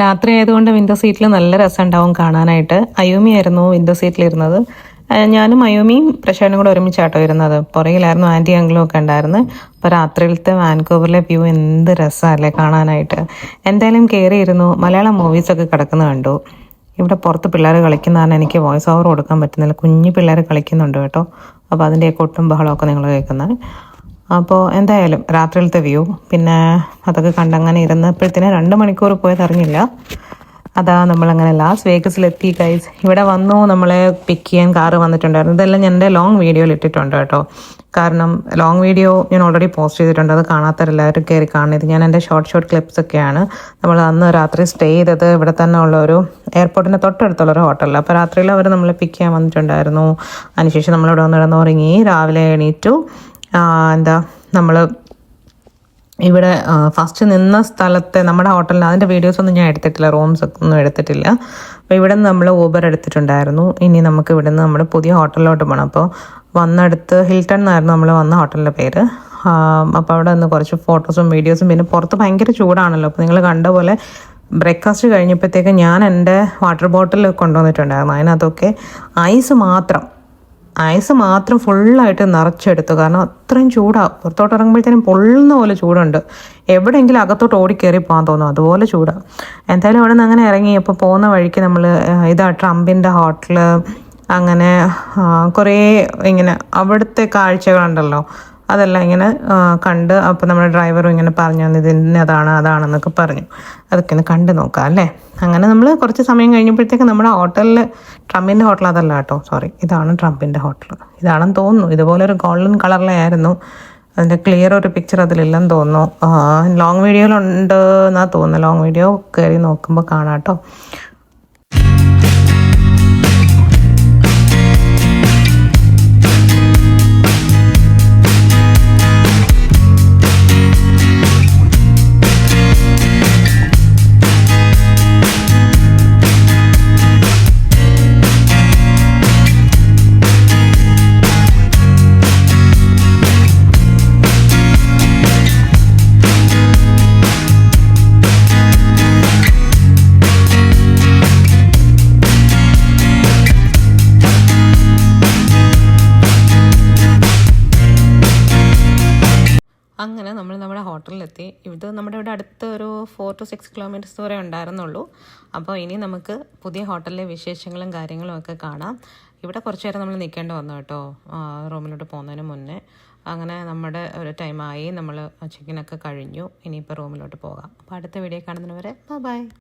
രാത്രി ആയതുകൊണ്ട് വിൻഡോ സീറ്റിൽ നല്ല രസമുണ്ടാവും കാണാനായിട്ട്. അയൂമി ആയിരുന്നു വിൻഡോ സീറ്റിലിരുന്നത്. ഞാനും അയൂമിയും പ്രശാനും കൂടെ ഒരുമിച്ചാട്ടോ ഇരുന്നത്. പുറകിലായിരുന്നു ആൻറ്റി അങ്കിളും ഒക്കെ ഉണ്ടായിരുന്നു. അപ്പോൾ രാത്രിയിലത്തെ വാൻകൂവറിലെ വ്യൂ എന്ത് രസമല്ലേ കാണാനായിട്ട്. എന്തായാലും കയറിയിരുന്നു. മലയാളം മൂവീസൊക്കെ കിടക്കുന്ന കണ്ടു. ഇവിടെ പുറത്ത് പിള്ളേർ കളിക്കുന്നതാണ് എനിക്ക് വോയിസ് ഓവർ കൊടുക്കാൻ പറ്റുന്നില്ല. കുഞ്ഞു പിള്ളേർ കളിക്കുന്നുണ്ട് കേട്ടോ. അപ്പോൾ അതിൻ്റെയൊക്കെ ഒട്ടും ബഹളമൊക്കെ നിങ്ങൾ കേൾക്കുന്നത്. അപ്പോൾ എന്തായാലും രാത്രിയിലത്തെ വ്യൂ പിന്നെ അതൊക്കെ കണ്ടങ്ങനെ ഇരുന്നപ്പോഴത്തേന് 2 മണിക്കൂർ പോയതറിഞ്ഞില്ല. അതാ നമ്മളങ്ങനെ ലാസ് വേഗസിലെത്തി ഗൈസ്. ഇവിടെ വന്നു നമ്മളെ പിക്ക് ചെയ്യാൻ കാറ് വന്നിട്ടുണ്ടായിരുന്നു. ഇതെല്ലാം ഞാൻ എൻ്റെ ലോങ് വീഡിയോയിൽ ഇട്ടിട്ടുണ്ട് കേട്ടോ. കാരണം ലോങ് വീഡിയോ ഞാൻ ഓൾറെഡി പോസ്റ്റ് ചെയ്തിട്ടുണ്ട്. അത് കാണാത്തവരെല്ലാവരും കയറി കാണുന്നത്. ഞാൻ എൻ്റെ ഷോർട്ട് ക്ലിപ്സ് ഒക്കെയാണ്. നമ്മൾ അന്ന് രാത്രി സ്റ്റേ ചെയ്തത് ഇവിടെ തന്നെ ഉള്ള ഒരു എയർപോർട്ടിൻ്റെ തൊട്ടടുത്തുള്ളൊരു ഹോട്ടലിൽ. അപ്പോൾ രാത്രിയിൽ അവർ നമ്മളെ പിക്ക് ചെയ്യാൻ വന്നിട്ടുണ്ടായിരുന്നു. അതിനുശേഷം നമ്മളിവിടെ വന്നിടന്ന് ഉറങ്ങി. രാവിലെ എണീറ്റു. നമ്മൾ ഇവിടെ ഫസ്റ്റ് നിന്ന സ്ഥലത്തെ നമ്മുടെ ഹോട്ടലിൽ അതിൻ്റെ വീഡിയോസൊന്നും ഞാൻ എടുത്തിട്ടില്ല, റൂംസ് ഒന്നും എടുത്തിട്ടില്ല. അപ്പോൾ ഇവിടെ നിന്ന് നമ്മൾ ഊബർ എടുത്തിട്ടുണ്ടായിരുന്നു. ഇനി നമുക്ക് ഇവിടെ നിന്ന് നമ്മൾ പുതിയ ഹോട്ടലിലോട്ട് പോകണം. അപ്പോൾ വന്നെടുത്ത് ഹിൽട്ടൺ എന്നായിരുന്നു നമ്മൾ വന്ന ഹോട്ടലിൻ്റെ പേര്. അപ്പോൾ അവിടെ നിന്ന് കുറച്ച് ഫോട്ടോസും വീഡിയോസും, പിന്നെ പുറത്ത് ഭയങ്കര ചൂടാണല്ലോ. അപ്പോൾ നിങ്ങൾ കണ്ട പോലെ ബ്രേക്ക്ഫാസ്റ്റ് കഴിഞ്ഞപ്പോഴത്തേക്ക് ഞാൻ എൻ്റെ വാട്ടർ ബോട്ടിൽ കൊണ്ടുവന്നിട്ടുണ്ടായിരുന്നു. അതിനകത്തൊക്കെ ഐസ് മാത്രം ഫുള്ളായിട്ട് നിറച്ചെടുത്തു. കാരണം അത്രയും ചൂടാണ്. പുറത്തോട്ട് ഇറങ്ങുമ്പോഴത്തേനും പൊള്ളുന്ന പോലെ ചൂടുണ്ട്. എവിടെയെങ്കിലും അകത്തോട്ട് ഓടിക്കയറി പോകാൻ തോന്നും, അതുപോലെ ചൂടാണ്. എന്തായാലും അവിടെ നിന്ന് അങ്ങനെ ഇറങ്ങി. അപ്പോൾ പോകുന്ന വഴിക്ക് നമ്മൾ ട്രംപിൻ്റെ ഹോട്ടൽ, അങ്ങനെ കുറേ ഇങ്ങനെ അവിടുത്തെ കാഴ്ചകളുണ്ടല്ലോ, അതെല്ലാം ഇങ്ങനെ കണ്ട്. അപ്പോൾ നമ്മുടെ ഡ്രൈവറും ഇങ്ങനെ പറഞ്ഞു തന്നു ഇതിന് അതാണെന്നൊക്കെ പറഞ്ഞു. അതൊക്കെ ഒന്ന് കണ്ടു നോക്കാം അല്ലേ. അങ്ങനെ നമ്മൾ കുറച്ച് സമയം കഴിഞ്ഞപ്പോഴത്തേക്ക് നമ്മുടെ ഹോട്ടലിൽ, ട്രംപിൻ്റെ ഹോട്ടൽ അതല്ല കേട്ടോ, സോറി, ഇതാണ് ട്രംപിൻ്റെ ഹോട്ടൽ. ഇതാണെന്ന് തോന്നുന്നു. ഇതുപോലെ ഒരു ഗോൾഡൻ കളറിലായിരുന്നു. അതിൻ്റെ ക്ലിയർ ഒരു പിക്ചർ അതിലില്ലെന്ന് തോന്നുന്നു. ലോങ് വീഡിയോയിലുണ്ട് എന്നാണ് തോന്നുന്നത്. ലോങ് വീഡിയോ കയറി നോക്കുമ്പോൾ കാണാം കേട്ടോ. അങ്ങനെ നമ്മൾ നമ്മുടെ ഹോട്ടലിലെത്തി. ഇത് നമ്മുടെ ഇവിടെ അടുത്ത് ഒരു 4 to 6 കിലോമീറ്റേഴ്സ് ദൂരെ ഉണ്ടായിരുന്നുള്ളൂ. അപ്പോൾ ഇനി നമുക്ക് പുതിയ ഹോട്ടലിലെ വിശേഷങ്ങളും കാര്യങ്ങളും ഒക്കെ കാണാം. ഇവിടെ കുറച്ച് നേരം നമ്മൾ നിൽക്കേണ്ടി വന്നു കേട്ടോ, റൂമിലോട്ട് പോകുന്നതിന് മുന്നേ. അങ്ങനെ നമ്മുടെ ഒരു ടൈമായി, നമ്മൾ ചെക്കിനൊക്കെ കഴിഞ്ഞു. ഇനിയിപ്പോൾ റൂമിലോട്ട് പോകാം. അപ്പോൾ അടുത്ത വീഡിയോ കാണുന്നവരെ ബൈ.